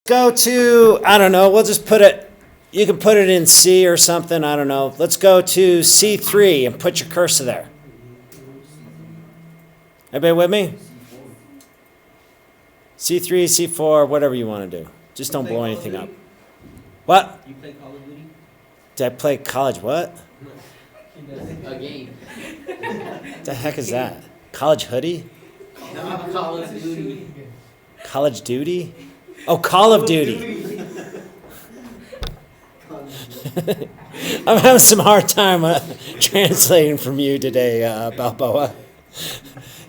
go to, I don't know, we'll just put it, you can put it in C or something, I don't know. Let's go to C3 and put your cursor there. Everybody with me? C3, C4, whatever you want to do. Just don't blow anything up. What? You play Call of Duty? Did I play college what? A game. What the heck is that? College hoodie? Call of Duty. College duty? Oh, Call of Duty. I'm having some hard time translating from you today, Balboa.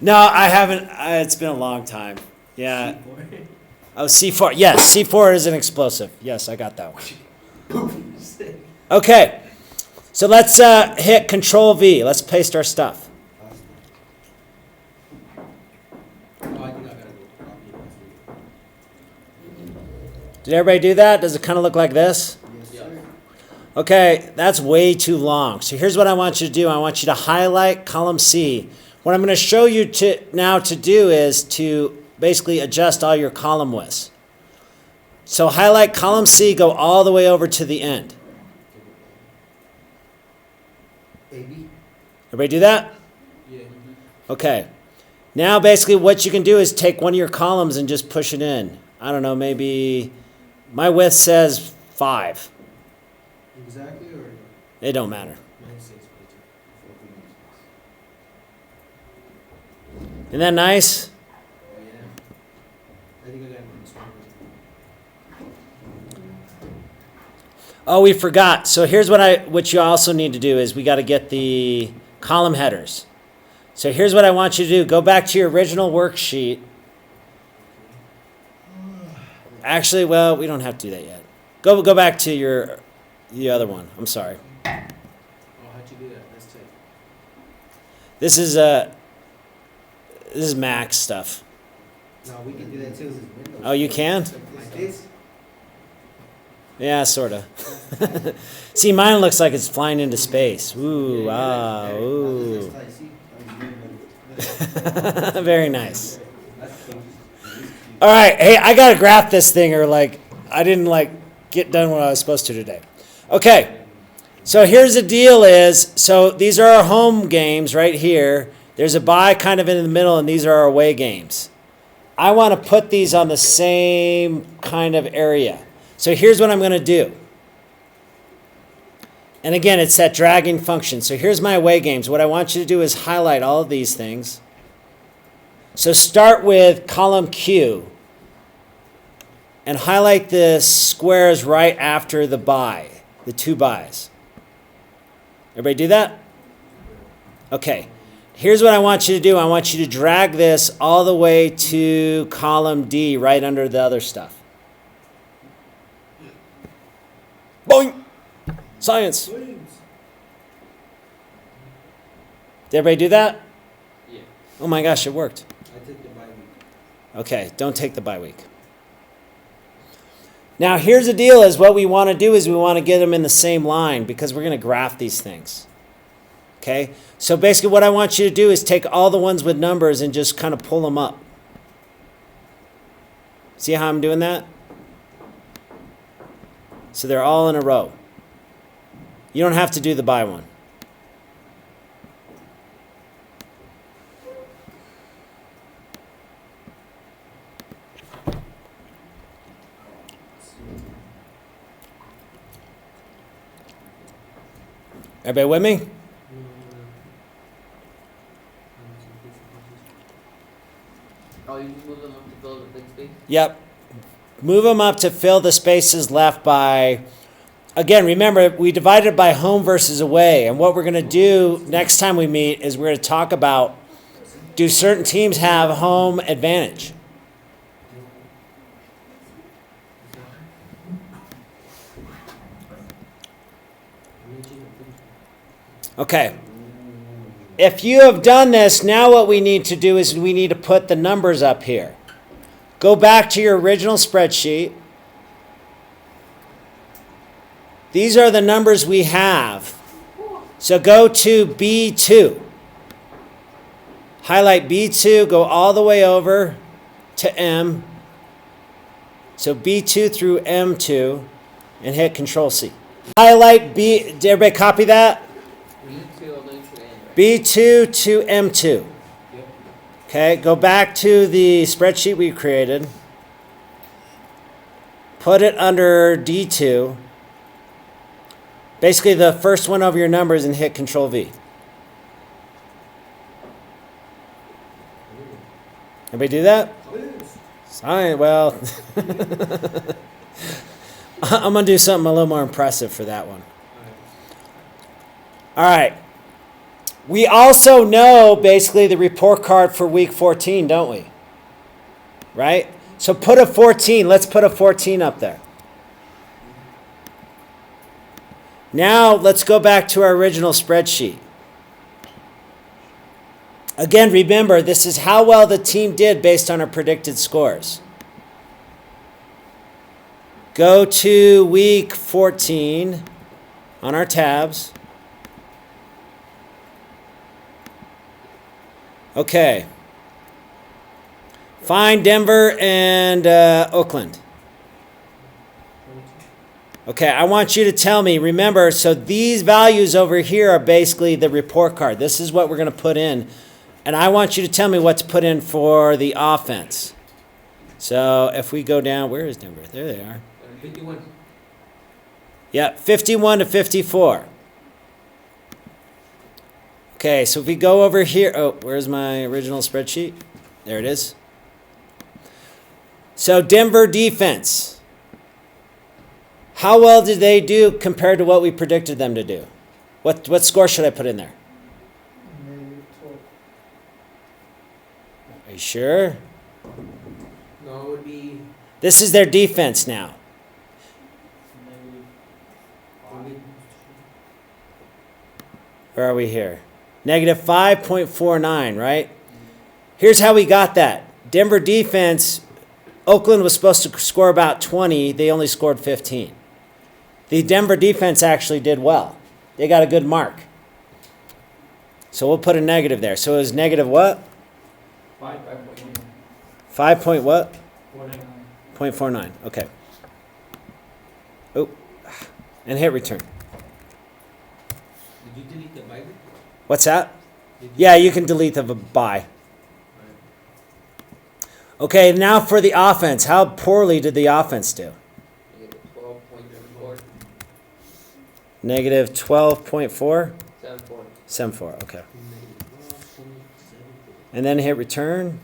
No, I haven't. It's been a long time. Yeah. Oh, C4. Yes, C4 is an explosive. Yes, I got that one. Okay. So let's hit Control V. Let's paste our stuff. Did everybody do that? Does it kind of look like this? Okay, that's way too long. So here's what I want you to do. I want you to highlight column C. What I'm going to show you now to do is to basically adjust all your column widths. So highlight column C, go all the way over to the end. Everybody do that? Yeah. Okay. Now basically what you can do is take one of your columns and just push it in. I don't know, maybe my width says 5. Exactly, or? It don't matter. Isn't that nice? Oh, yeah. I think I got it. Oh, we forgot. So here's what you also need to do is we got to get the column headers. So here's what I want you to do. Go back to your original worksheet. Actually, well, we don't have to do that yet. Go back to the other one. I'm sorry. Oh, how'd you do that? Let's check. This is Mac stuff. No, we can do that too. Oh, you can? Like this? Yeah, sort of. See, mine looks like it's flying into space. Ooh, ah, ooh. Very nice. All right, hey, I got to graph this thing or I didn't get done what I was supposed to today. Okay, so here's the deal is, so these are our home games right here. There's a bye kind of in the middle, and these are our away games. I want to put these on the same kind of area. So here's what I'm going to do. And again, it's that dragging function. So here's my away games. What I want you to do is highlight all of these things. So start with column Q and highlight the squares right after the bye, the 2 byes. Everybody do that? Okay. Here's what I want you to do. I want you to drag this all the way to column D right under the other stuff. Boing! Science. Did everybody do that? Yeah. Oh my gosh, it worked. I took the bye week. Okay, don't take the bye week. Now here's the deal is what we want to do is we want to get them in the same line because we're going to graph these things. Okay, so basically what I want you to do is take all the ones with numbers and just kind of pull them up. See how I'm doing that? So they're all in a row. You don't have to do the by one. Everybody with me? Oh, you just move them up to fill the big space? Yep. Move them up to fill the spaces left by, again, remember, we divided by home versus away. And what we're going to do next time we meet is we're going to talk about, do certain teams have home advantage? Okay. If you have done this, now what we need to do is we need to put the numbers up here. Go back to your original spreadsheet. These are the numbers we have. So go to B2. Highlight B2, go all the way over to M. So B2 through M2 and hit Control C. Highlight B. Did everybody copy that? B2 all the way to the end, right? B2 to M2. Yep. Okay, go back to the spreadsheet we created. Put it under D2. Basically the first one over your numbers and hit Control V. Everybody do that? Sorry, well, I'm going to do something a little more impressive for that one. All right. We also know basically the report card for week 14, don't we? Right? So put a 14. Let's put a 14 up there. Now let's go back to our original spreadsheet. Again, remember, this is how well the team did based on our predicted scores. Go to week 14 on our tabs. Okay. Find Denver and Oakland. Okay, I want you to tell me, remember, so these values over here are basically the report card. This is what we're going to put in. And I want you to tell me what to put in for the offense. So if we go down, where is Denver? There they are. 51. Yeah, 51 to 54. Okay, so if we go over here, oh, where's my original spreadsheet? There it is. So Denver defense. How well did they do compared to what we predicted them to do? What score should I put in there? Are you sure? No, it would be. This is their defense now. Where are we here? Negative 5.49, right? Here's how we got that. Denver defense, Oakland was supposed to score about 20. They only scored 15. The Denver defense actually did well. They got a good mark. So we'll put a negative there. So it was negative what? 5 point what? 0.49. Okay. Oh, and hit return. Did you delete the Bible? What's that? Yeah, you can delete the buy. Okay, now for the offense. How poorly did the offense do? Negative 12.4. Negative 12.4? 7.4. 7.4, okay. And then hit return.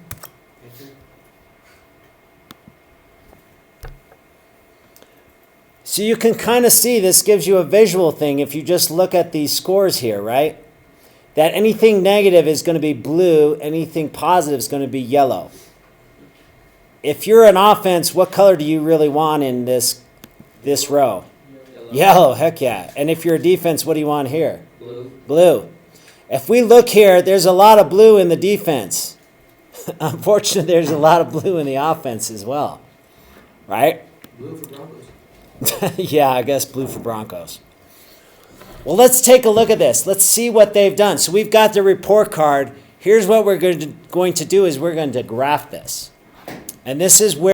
So you can kind of see this gives you a visual thing if you just look at these scores here, right? That anything negative is going to be blue, anything positive is going to be yellow. If you're an offense, what color do you really want in this row? Yellow, heck yeah. And if you're a defense, what do you want here? Blue. Blue. If we look here, there's a lot of blue in the defense. Unfortunately, there's a lot of blue in the offense as well. Right? Blue for Broncos. Yeah, I guess blue for Broncos. Well, let's take a look at this. Let's see what they've done. So we've got the report card. Here's what we're going to do is we're going to graph this. And this is where